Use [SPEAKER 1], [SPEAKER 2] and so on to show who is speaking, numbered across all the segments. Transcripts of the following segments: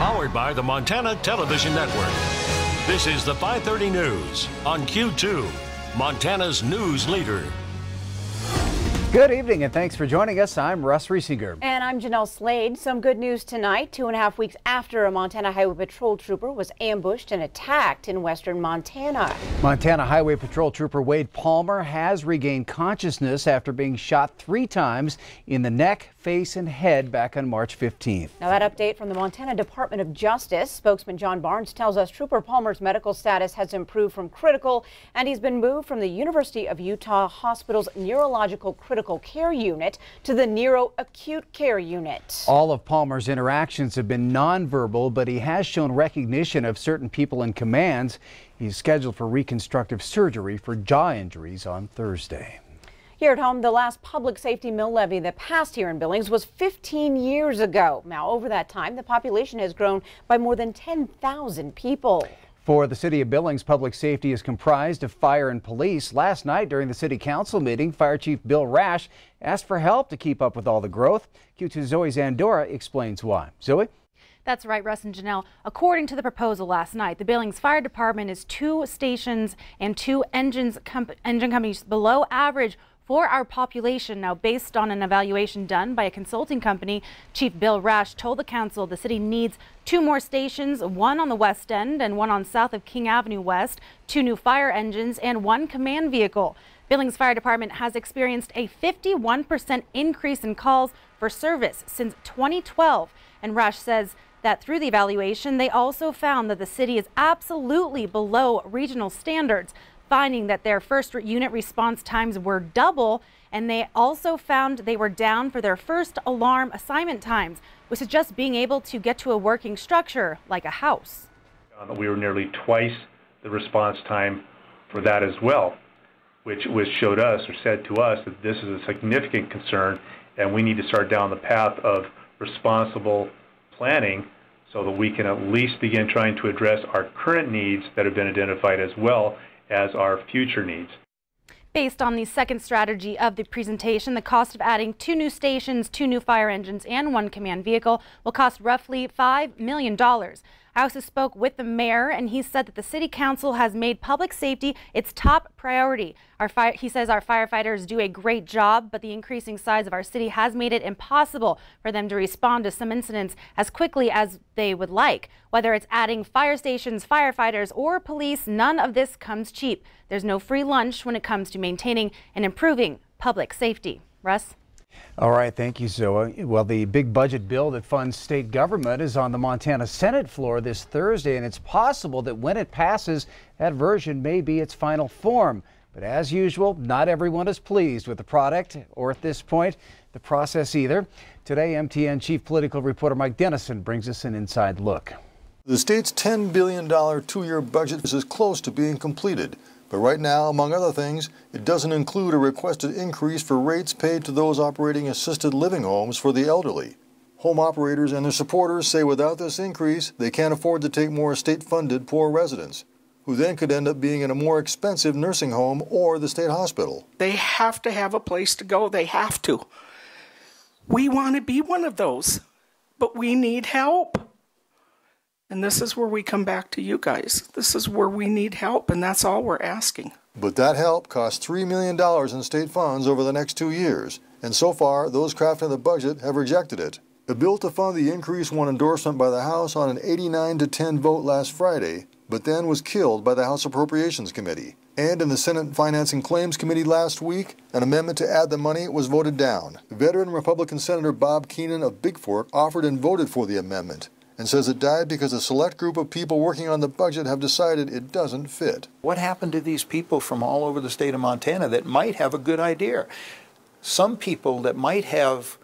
[SPEAKER 1] Powered by the Montana Television Network. This is the 530 News on Q2, Montana's news leader.
[SPEAKER 2] Good evening and thanks for joining us. I'm Russ Riesinger.
[SPEAKER 3] And I'm Jeanelle Slade. Some good news tonight. 2.5 weeks after a Montana Highway Patrol trooper was ambushed and attacked in western Montana.
[SPEAKER 2] Montana Highway Patrol trooper Wade Palmer has regained consciousness after being shot 3 times in the neck, face, and head back on March 15th.
[SPEAKER 3] Now that update from the Montana Department of Justice. Spokesman John Barnes tells us Trooper Palmer's medical status has improved from critical, and he's been moved from the University of Utah Hospital's neurological critical care unit to the neuro-acute care unit.
[SPEAKER 2] All of Palmer's interactions have been nonverbal, but he has shown recognition of certain people in commands. He's scheduled for reconstructive surgery for jaw injuries on Thursday.
[SPEAKER 3] Here at home, the last public safety mill levy that passed here in Billings was 15 years ago. Now, over that time, the population has grown by more than 10,000 people.
[SPEAKER 2] For the city of Billings, public safety is comprised of fire and police. Last night during the city council meeting, Fire Chief Bill Rash asked for help to keep up with all the growth. Q2's Zoe Zandora explains why. Zoe?
[SPEAKER 4] That's right, Russ and Jeanelle. According to the proposal last night, the Billings Fire Department is 2 stations and 2 engine companies below average for our population. Now, based on an evaluation done by a consulting company, Chief Bill Rash told the council the city needs 2 more stations, 1 on the west end and 1 on south of King Avenue West, 2 new fire engines, and 1 command vehicle. Billings Fire Department has experienced a 51% increase in calls for service since 2012. And Rash says that through the evaluation, they also found that the city is absolutely below regional standards, finding that their first unit response times were double, and they also found they were down for their first alarm assignment times, which is just being able to get to a working structure like a house.
[SPEAKER 5] We were nearly twice the response time for that as well, which showed us or said to us that this is a significant concern and we need to start down the path of responsible planning so that we can at least begin trying to address our current needs that have been identified as well as our future needs.
[SPEAKER 4] Based on the second strategy of the presentation, the cost of adding 2 new stations, 2 new fire engines, and 1 command vehicle will cost roughly $5 million. I also spoke with the mayor, and he said that the city council has made public safety its top priority. He says our firefighters do a great job, but the increasing size of our city has made it impossible for them to respond to some incidents as quickly as they would like. Whether it's adding fire stations, firefighters, or police, none of this comes cheap. There's no free lunch when it comes to maintaining and improving public safety. Russ?
[SPEAKER 2] All right, thank you, Zoe. Well, the big budget bill that funds state government is on the Montana Senate floor this Thursday, and it's possible that when it passes, that version may be its final form. But as usual, not everyone is pleased with the product, or at this point, the process either. Today, MTN Chief Political Reporter Mike Dennison brings us an inside look.
[SPEAKER 6] The state's $10 billion 2-year budget is close to being completed. But right now, among other things, it doesn't include a requested increase for rates paid to those operating assisted living homes for the elderly. Home operators and their supporters say without this increase, they can't afford to take more state-funded poor residents, who then could end up being in a more expensive nursing home or the state hospital.
[SPEAKER 7] They have to have a place to go. They have to. We want to be one of those, but we need help. And this is where we come back to you guys. This is where we need help, and that's all we're asking.
[SPEAKER 6] But that help costs $3 million in state funds over the next 2 years. And so far, those crafting the budget have rejected it. The bill to fund the increase won endorsement by the House on an 89-10 vote last Friday, but then was killed by the House Appropriations Committee. And in the Senate Finance and Claims Committee last week, an amendment to add the money was voted down. Veteran Republican Senator Bob Keenan of Big Fork offered and voted for the amendment, and says it died because a select group of people working on the budget have decided it doesn't fit.
[SPEAKER 8] What happened to these people from all over the state of Montana that might have a good idea? Some people that might have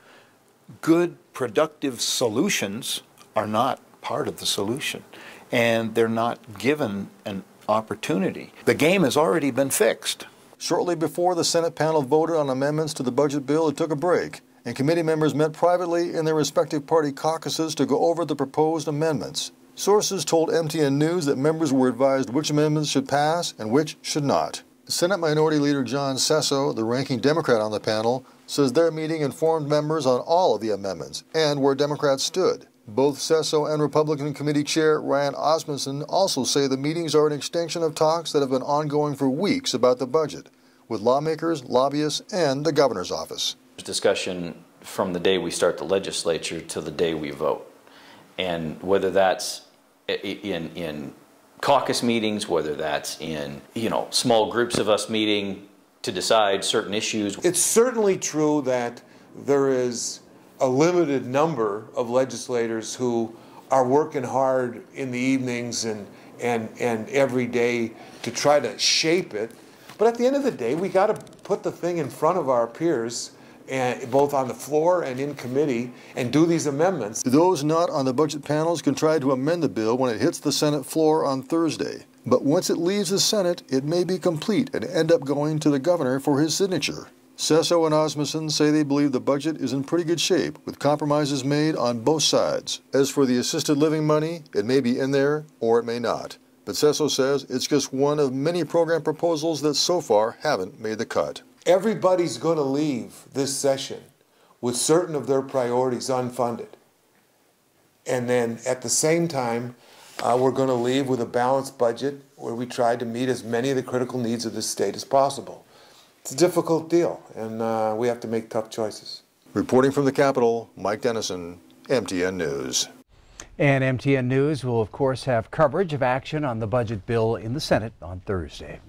[SPEAKER 8] good, productive solutions are not part of the solution, and they're not given an opportunity. The game has already been fixed.
[SPEAKER 6] Shortly before the Senate panel voted on amendments to the budget bill, it took a break, and committee members met privately in their respective party caucuses to go over the proposed amendments. Sources told MTN News that members were advised which amendments should pass and which should not. Senate Minority Leader John Sesso, the ranking Democrat on the panel, says their meeting informed members on all of the amendments and where Democrats stood. Both CESO and Republican Committee Chair Ryan Osmundson also say the meetings are an extension of talks that have been ongoing for weeks about the budget, with lawmakers, lobbyists, and the governor's office.
[SPEAKER 9] Discussion from the day we start the legislature to the day we vote. And whether that's in caucus meetings, whether that's in, small groups of us meeting to decide certain issues.
[SPEAKER 10] It's certainly true that there is a limited number of legislators who are working hard in the evenings and every day to try to shape it. But at the end of the day, we got to put the thing in front of our peers, and both on the floor and in committee, and do these amendments.
[SPEAKER 6] Those not on the budget panels can try to amend the bill when it hits the Senate floor on Thursday. But once it leaves the Senate, it may be complete and end up going to the governor for his signature. CESO and Osmundson say they believe the budget is in pretty good shape, with compromises made on both sides. As for the assisted living money, it may be in there or it may not. But CESO says it's just one of many program proposals that so far haven't made the cut.
[SPEAKER 10] Everybody's going to leave this session with certain of their priorities unfunded. And then at the same time, we're going to leave with a balanced budget where we try to meet as many of the critical needs of this state as possible. It's a difficult deal, and we have to make tough choices.
[SPEAKER 6] Reporting from the Capitol, Mike Dennison, MTN News.
[SPEAKER 2] And MTN News will, of course, have coverage of action on the budget bill in the Senate on Thursday.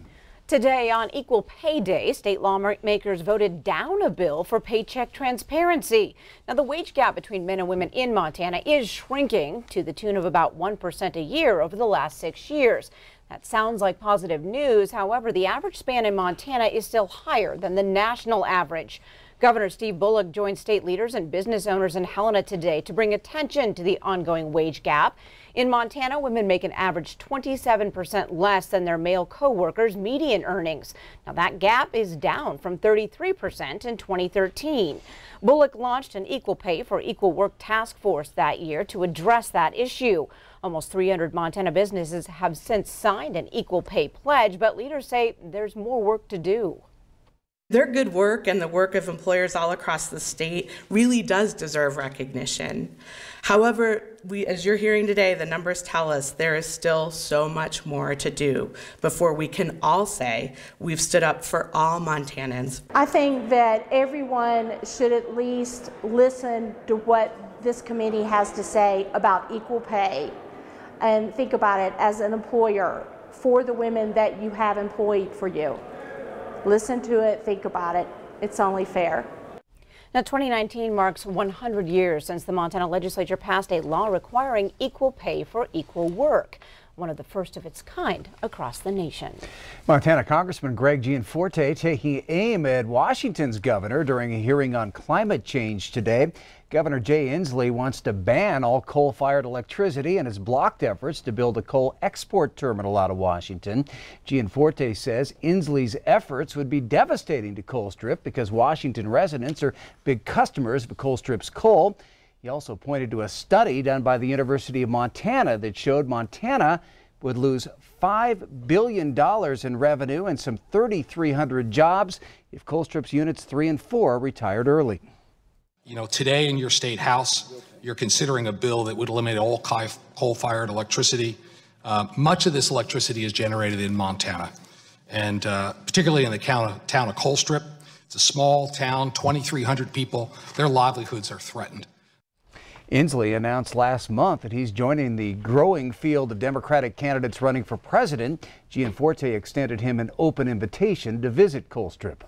[SPEAKER 3] Today, on Equal Pay Day, state lawmakers voted down a bill for paycheck transparency. Now, the wage gap between men and women in Montana is shrinking to the tune of about 1% a year over the last 6 years. That sounds like positive news. However, the average span in Montana is still higher than the national average. Governor Steve Bullock joined state leaders and business owners in Helena today to bring attention to the ongoing wage gap. In Montana, women make an average 27% less than their male co-workers' median earnings. Now, that gap is down from 33% in 2013. Bullock launched an Equal Pay for Equal Work task force that year to address that issue. Almost 300 Montana businesses have since signed an equal pay pledge, but leaders say there's more work to do.
[SPEAKER 11] Their good work and the work of employers all across the state really does deserve recognition. However, as you're hearing today, the numbers tell us there is still so much more to do before we can all say we've stood up for all Montanans.
[SPEAKER 12] I think that everyone should at least listen to what this committee has to say about equal pay and think about it as an employer for the women that you have employed for you. Listen to it, think about it. It's only fair.
[SPEAKER 3] Now, 2019 marks 100 years since the Montana legislature passed a law requiring equal pay for equal work, one of the first of its kind across the nation.
[SPEAKER 2] Montana Congressman Greg Gianforte taking aim at Washington's governor during a hearing on climate change today. Governor Jay Inslee wants to ban all coal-fired electricity and has blocked efforts to build a coal export terminal out of Washington. Gianforte says Inslee's efforts would be devastating to Colstrip because Washington residents are big customers of Colstrip's coal. He also pointed to a study done by the University of Montana that showed Montana would lose $5 billion in revenue and some 3,300 jobs if Colstrip's units 3 and 4 retired early.
[SPEAKER 13] You know, today in your state house, you're considering a bill that would eliminate all coal-fired electricity. Much of this electricity is generated in Montana, and particularly in the town of Colstrip. It's a small town, 2,300 people. Their livelihoods are threatened.
[SPEAKER 2] Inslee announced last month that he's joining the growing field of Democratic candidates running for president. Gianforte extended him an open invitation to visit Colstrip.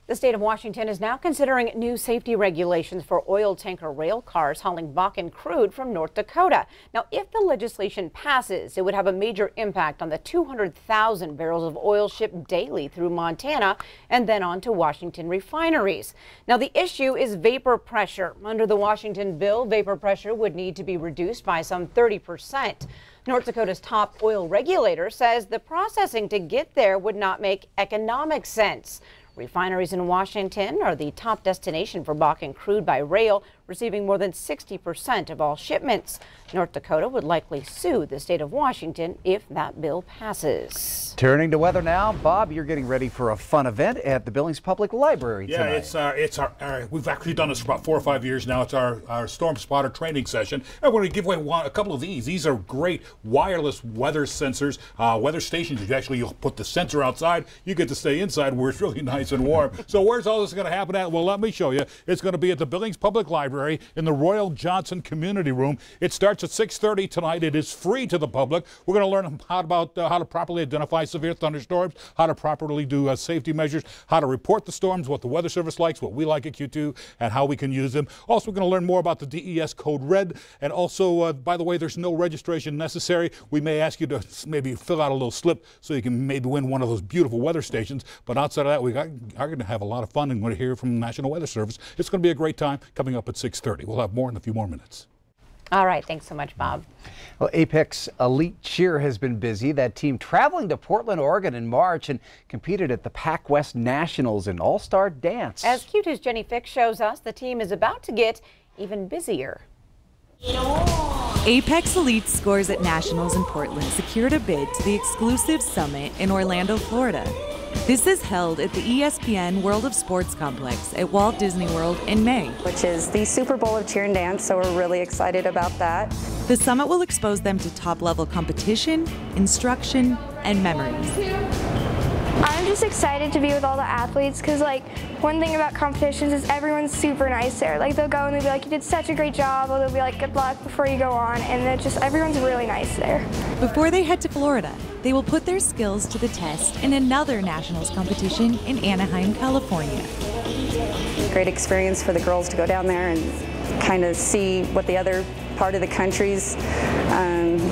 [SPEAKER 3] The state of Washington is now considering new safety regulations for oil tanker rail cars hauling Bakken crude from North Dakota. Now, if the legislation passes, it would have a major impact on the 200,000 barrels of oil shipped daily through Montana and then on to Washington refineries. Now, the issue is vapor pressure. Under the Washington bill, vapor pressure would need to be reduced by some 30%. North Dakota's top oil regulator says the processing to get there would not make economic sense. Refineries in Washington are the top destination for Bakken crude by rail. receiving more than 60% of all shipments. North Dakota would likely sue the state of Washington if that bill passes.
[SPEAKER 2] Turning to weather now, Bob, you're getting ready for a fun event at the Billings Public Library tonight.
[SPEAKER 14] Yeah, it's our we've actually done this for about 4 or 5 years now. It's our Storm Spotter training session, and we're going to give away a couple of these. These are great wireless weather sensors, weather stations. You'll put the sensor outside, you get to stay inside where it's really nice and warm. So where's all this going to happen at? Well, let me show you. It's going to be at the Billings Public Library in the Royal Johnson Community Room. It starts at 6:30 tonight. It is free to the public. We're going to learn how to properly identify severe thunderstorms, how to properly do safety measures, how to report the storms, what the Weather Service likes, what we like at Q2, and how we can use them. Also, we're going to learn more about the DES Code Red, and also, by the way, there's no registration necessary. We may ask you to maybe fill out a little slip so you can maybe win one of those beautiful weather stations, but outside of that, we are going to have a lot of fun and going to hear from the National Weather Service. It's going to be a great time coming up at 6:30. We'll have more in a few more minutes.
[SPEAKER 3] All right, thanks so much, Bob.
[SPEAKER 2] Well, Apex Elite Cheer has been busy. That team traveling to Portland, Oregon in March and competed at the Pac West Nationals in All-Star Dance.
[SPEAKER 3] As Q2's Jenny Fix shows us, the team is about to get even busier.
[SPEAKER 15] Apex Elite Scores at Nationals in Portland secured a bid to the exclusive summit in Orlando, Florida. This is held at the ESPN World of Sports Complex at Walt Disney World in May.
[SPEAKER 16] Which is the Super Bowl of cheer and dance, so we're really excited about that.
[SPEAKER 15] The summit will expose them to top-level competition, instruction, and memories.
[SPEAKER 17] I'm just excited to be with all the athletes because, like, one thing about competitions is everyone's super nice there. Like, they'll go and they'll be like, you did such a great job, or they'll be like, good luck before you go on, and everyone's really nice there.
[SPEAKER 15] Before they head to Florida, they will put their skills to the test in another nationals competition in Anaheim, California.
[SPEAKER 16] Great experience for the girls to go down there and kind of see what the other part of the country's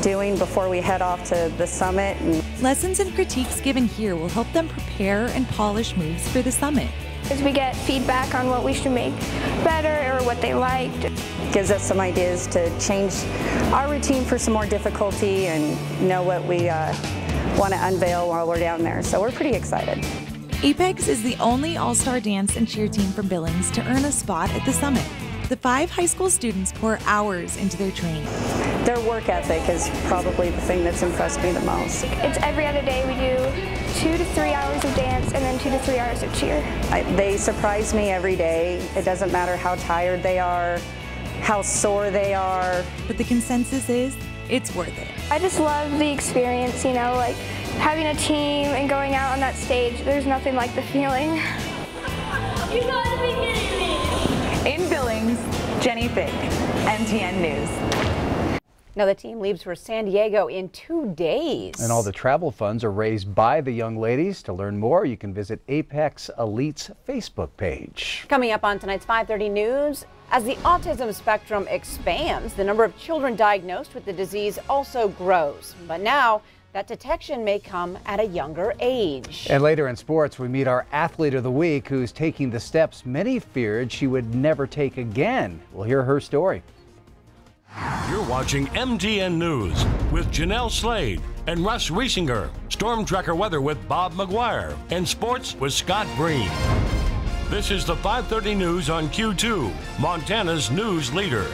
[SPEAKER 16] doing before we head off to the summit.
[SPEAKER 15] Lessons and critiques given here will help them prepare and polish moves for the summit.
[SPEAKER 17] As we get feedback on what we should make better or what they liked.
[SPEAKER 16] Gives us some ideas to change our routine for some more difficulty and know what we want to unveil while we're down there. So we're pretty excited.
[SPEAKER 15] Apex is the only all-star dance and cheer team from Billings to earn a spot at the summit. The 5 high school students pour hours into their training.
[SPEAKER 16] Their work ethic is probably the thing that's impressed me the most.
[SPEAKER 17] It's every other day we do 2 to 3 hours of dance and then 2 to 3 hours of cheer.
[SPEAKER 16] They surprise me every day. It doesn't matter how tired they are, how sore they are.
[SPEAKER 15] But the consensus is, it's worth it.
[SPEAKER 17] I just love the experience, you know, like having a team and going out on that stage. There's nothing like the feeling.
[SPEAKER 15] You gotta be kidding me! In Billings, Jenny Fig, MTN News.
[SPEAKER 3] Now the team leaves for San Diego in 2 days.
[SPEAKER 2] And all the travel funds are raised by the young ladies. To learn more, you can visit Apex Elite's Facebook page.
[SPEAKER 3] Coming up on tonight's 5:30 News, as the autism spectrum expands, the number of children diagnosed with the disease also grows. But now, that detection may come at a younger age.
[SPEAKER 2] And later in sports, we meet our athlete of the week who's taking the steps many feared she would never take again. We'll hear her story.
[SPEAKER 1] You're watching MTN News with Jeanelle Slade and Russ Riesinger. Storm Tracker weather with Bob McGuire. And sports with Scott Breen. This is the 5:30 News on Q2, Montana's news leader.